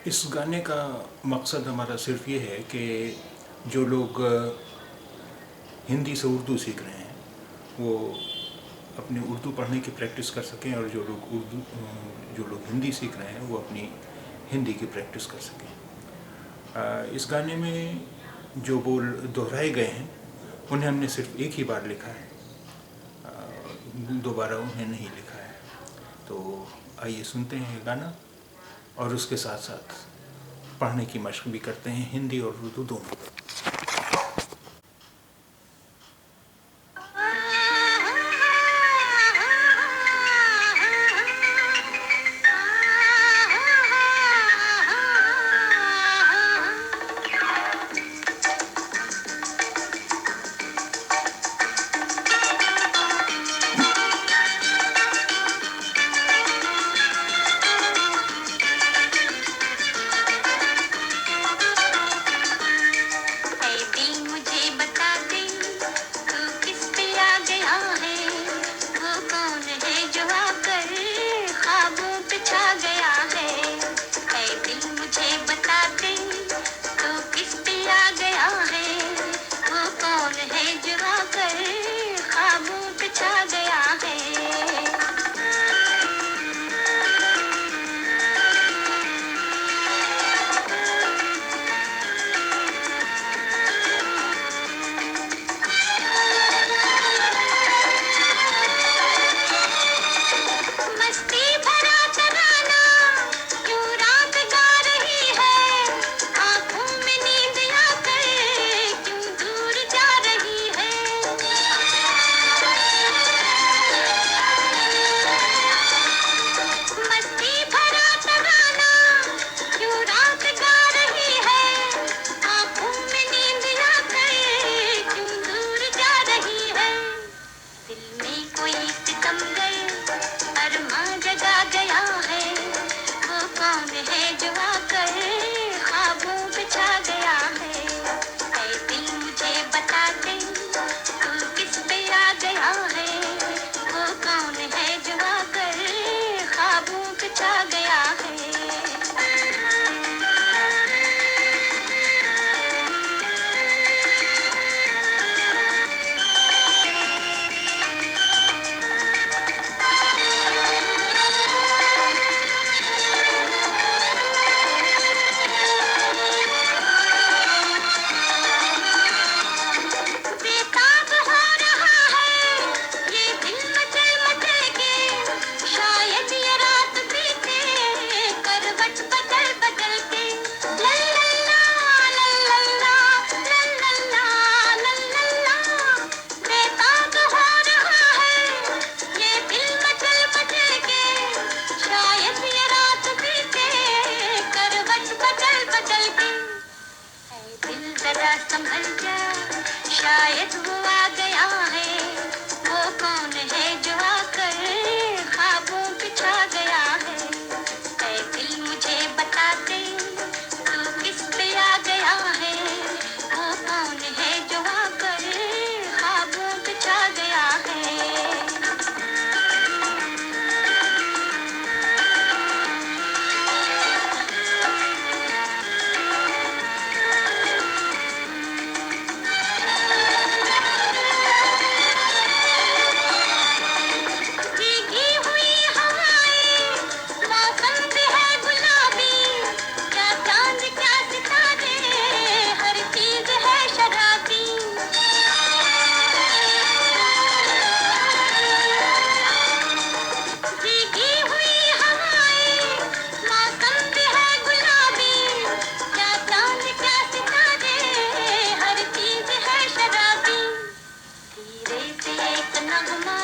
इस गाने का मकसद हमारा सिर्फ ये है कि जो लोग हिंदी से उर्दू सीख रहे हैं वो अपनी उर्दू पढ़ने की प्रैक्टिस कर सकें, और जो लोग हिंदी सीख रहे हैं वो अपनी हिंदी की प्रैक्टिस कर सकें। इस गाने में जो बोल दोहराए गए हैं उन्हें हमने सिर्फ एक ही बार लिखा है, दोबारा उन्हें नहीं लिखा है। तो आइए सुनते हैं ये गाना और उसके साथ साथ पढ़ने की मशक भी करते हैं, हिंदी और उर्दू दोनों। एक नगमा